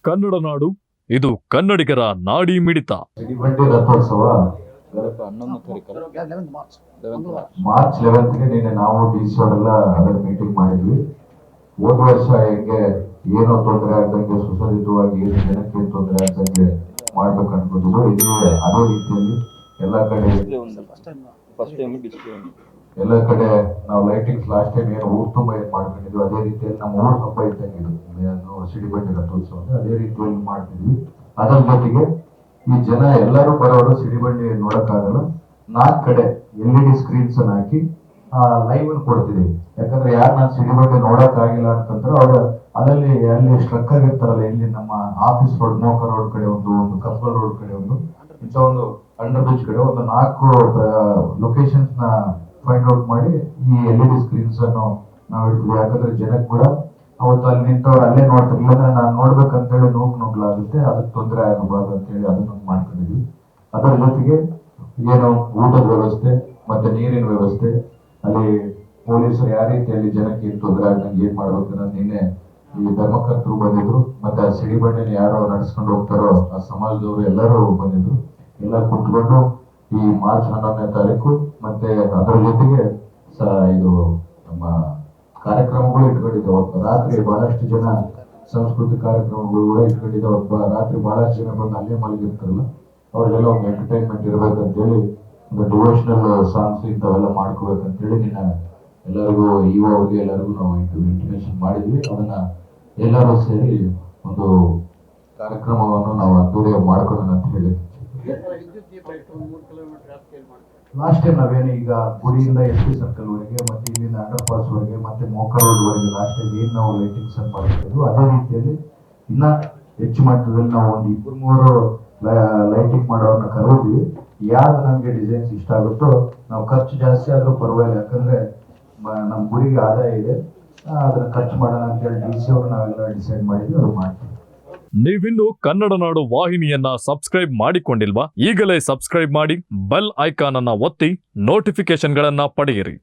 ಕನ್ನಡ ನಾಡು, ಇದು ಕನ್ನಡಿಗರ ನಾಡಿ ಮಿಡಿತ. ಸಿಡಿಬಂಡಿ ರಥೋತ್ಸವ ಮಾರ್ಚ್ 11ಗೆ ನಿನ್ನೆ ನಾವು DC ಅವರೆಲ್ಲ ಅದರ ಮೀಟಿಂಗ್ ಮಾಡಿದ್ವಿ. ಹೋದ ವರ್ಷ ಹೆಂಗೆ ಏನೋ ತೊಂದರೆ ಆಗ್ದಂಗೆ ಸುಸಜ್ಜಿತವಾಗಿ ಏನು ಜನಕ್ಕೆ ತೊಂದರೆ ಆಗ್ದಂಗೆ ಮಾಡ್ಬೇಕು ಅನ್ಕೋತಿದ್ರು. ಇಲ್ಲಿ ಅದೇ ರೀತಿಯಲ್ಲಿ ಎಲ್ಲ ಕಡೆ ನಾವು ಲೈಟಿಂಗ್ಸ್ ಲಾಸ್ಟ್ ಟೈಮ್ ಏನು ಊರು ತುಂಬ ಏನ್ ಮಾಡ್ಕೊಂಡಿದ್ವಿ ಅದೇ ರೀತಿಯಲ್ಲಿ ನಮ್ಮ ಊರು ಹಬ್ಬ ಇದ್ದಂಗಿದ್ದು ಸಿಡಿಬಂಡಿ ರಥೋತ್ಸವ ಅದೇ ರೀತಿಯಲ್ಲಿ ಮಾಡ್ತಿದ್ವಿ. ಅದರ ಜೊತೆಗೆ ಈ ಜನ ಎಲ್ಲರೂ ಬರೋರು ಸಿಡಿಬಂಡಿ ನೋಡಕ್ಕಾಗಲ್ಲ, 4 ಕಡೆ LED ಸ್ಕ್ರೀನ್ಸ್ ಅನ್ನ ಹಾಕಿ ಲೈವ್ ಅನ್ನು ಕೊಡ್ತಿದೀವಿ. ಯಾಕಂದ್ರೆ ಯಾರು ನಾನು ಸಿಡಿಬಂಡಿ ನೋಡಕ್ ಆಗಿಲ್ಲ ಅಂತಂದ್ರೆ ಅವ್ರು ಅಲ್ಲಿ ಸ್ಟ್ರಕ್ ಆಗಿರ್ತಾರಲ್ಲ, ಇಲ್ಲಿ ನಮ್ಮ ಆಫೀಸ್ ರೋಡ್, ಮೋಕ ರೋಡ್ ಕಡೆ ಒಂದು ಕಬ್ಬಲ್ ರೋಡ್ ಕಡೆ ಒಂದು, ಇಂಥ ಒಂದು ಅಂಡರ್ ಬ್ರಿಡ್ಜ್ ಕಡೆ ಒಂದು 4 ಲೊಕೇಶನ್ಸ್ ನ ಫೈಂಡ್ ಔಟ್ ಮಾಡಿ ಈ LED ಸ್ಕ್ರೀನ್ಸ್ ಅನ್ನು ನಾವು ಇಡ್ತೀವಿ. ಯಾಕಂದ್ರೆ ಜನಕ್ಕೆ ಕೂಡ ಅವತ್ತು ಅಲ್ಲಿ ನಿಂತವ್ರು ಅಲ್ಲೇ ನೋಡ್ತಾರೆ, ಇಲ್ಲಾಂದ್ರೆ ನಾನು ನೋಡ್ಬೇಕಂತೇಳಿ ನುಗ್ಲಾಗುತ್ತೆ, ಅದಕ್ಕೆ ತೊಂದರೆ ಆಗಬಾರ್ದು ಅಂತೇಳಿ ಅದನ್ನು ಮಾಡ್ಕೊಂಡಿದ್ವಿ. ಅದರ ಜೊತೆಗೆ ಏನು ಊಟದ ವ್ಯವಸ್ಥೆ ಮತ್ತೆ ನೀರಿನ ವ್ಯವಸ್ಥೆ, ಅಲ್ಲಿ ಪೊಲೀಸರು ಯಾವ ರೀತಿಯಲ್ಲಿ ಜನಕ್ಕೆ ತೊಂದರೆ ಆಗದಂಗೆ ಏನ್ ಮಾಡ್ಬೇಕು ಅನ್ನೋದು ನಿನ್ನೆ ಈ ಧರ್ಮಕರ್ತರು ಬಂದಿದ್ರು. ಮತ್ತೆ ಆ ಸಿಡಿಬಂಡಿನ ಯಾರು ನಡ್ಸ್ಕೊಂಡು ಹೋಗ್ತಾರೋ ಆ ಸಮಾಜದವರು ಎಲ್ಲರೂ ಬಂದಿದ್ರು. ಎಲ್ಲ ಕುತ್ಕೊಂಡು ಈ ಮಾರ್ಚ್ 11ನೇ ತಾರೀಕು ಮತ್ತೆ ಅದರ ಜೊತೆಗೆ ಇದು ನಮ್ಮ ಕಾರ್ಯಕ್ರಮಗಳು ಇಟ್ಕೊಂಡಿದ್ದಾವೆ. ರಾತ್ರಿ ಬಹಳಷ್ಟು ಜನ ಸಾಂಸ್ಕೃತಿಕ ಕಾರ್ಯಕ್ರಮಗಳು ಕೂಡ ಇಟ್ಕೊಂಡಿದ್ದಾವೆ. ರಾತ್ರಿ ಬಹಳಷ್ಟು ಜನ ಬಂದು ಅಲ್ಲೇ ಮಲಗಿರ್ತಾರಲ್ಲ, ಅವ್ರಿಗೆಲ್ಲ ಒಂದು ಎಂಟರ್ಟೈನ್ಮೆಂಟ್ ಇರ್ಬೇಕಂತೇಳಿ ಒಂದು ಡಿವೋಷನಲ್ ಸಾಂಗ್ಸ್ ಇಂಥವೆಲ್ಲ ಮಾಡ್ಕೋಬೇಕಂತೇಳಿ ನಿನ್ನ ಎಲ್ಲರಿಗೂ ಅವ್ರಿಗೆ ಎಲ್ಲರಿಗೂ ನಾವು ಇಂಟಿಮೇಷನ್ ಮಾಡಿದ್ವಿ. ಅದನ್ನ ಎಲ್ಲರೂ ಸೇರಿ ಒಂದು ಕಾರ್ಯಕ್ರಮವನ್ನು ನಾವು ಅದ್ದೂರಿಯಾಗಿ ಮಾಡ್ಕೊಳ್ಳೋಣ ಅಂತ ಹೇಳಿ ಲಾಸ್ಟ್ ಟೈಮ್ ನಾವೇನು ಈಗ ಗುಡಿಯಿಂದ SP ಸರ್ಕಲ್ ವರೆಗೆ ಮತ್ತೆ ಇಲ್ಲಿಂದ ಅಂಡರ್ ಪಾಸ್ ವರೆಗೆ ಮತ್ತೆ ಮೋಕ ರೋಡ್ ವರೆಗೆ ಲಾಸ್ಟ್ ಟೈಮ್ ಏನ್ ನಾವು ಲೈಟಿಂಗ್ಸ್ ಅನ್ನು ಮಾಡ್ತಿದ್ವು ಅದೇ ರೀತಿಯಲ್ಲಿ ಇನ್ನ ಹೆಚ್ಚು ಮಟ್ಟದಲ್ಲಿ ನಾವು ಒಂದು 2-3 ಲೈಟಿಂಗ್ ಮಾಡೋರನ್ನ ಕರೆದ್ವಿ. ಯಾವ್ದು ನಮ್ಗೆ ಡಿಸೈನ್ಸ್ ಇಷ್ಟ ಆಗುತ್ತೋ, ನಾವು ಖರ್ಚು ಜಾಸ್ತಿ ಆದ್ರೂ ಪರವಾಗಿಲ್ಲ, ಯಾಕಂದ್ರೆ ನಮ್ಮ ಗುಡಿಗೆ ಆದಾಯ ಇದೆ, ಅದನ್ನ ಖರ್ಚು ಮಾಡೋಣ ಅಂತ ಹೇಳಿ DC ಅವರು ನಾವೆಲ್ಲ ಡಿಸೈಡ್ ಮಾಡಿದ್ವಿ, ಅದು ಮಾಡ್ತೀವಿ. ನೀವಿನ್ನು ಕನ್ನಡ ನಾಡು ವಾಹಿನಿಯನ್ನ ಸಬ್ಸ್ಕ್ರೈಬ್ ಮಾಡಿಕೊಂಡಿಲ್ವಾ? ಈಗಲೇ ಸಬ್ಸ್ಕ್ರೈಬ್ ಮಾಡಿ, ಬೆಲ್ ಐಕಾನ್ ಅನ್ನ ಒತ್ತಿ ನೋಟಿಫಿಕೇಶನ್ಗಳನ್ನ ಪಡೆಯಿರಿ.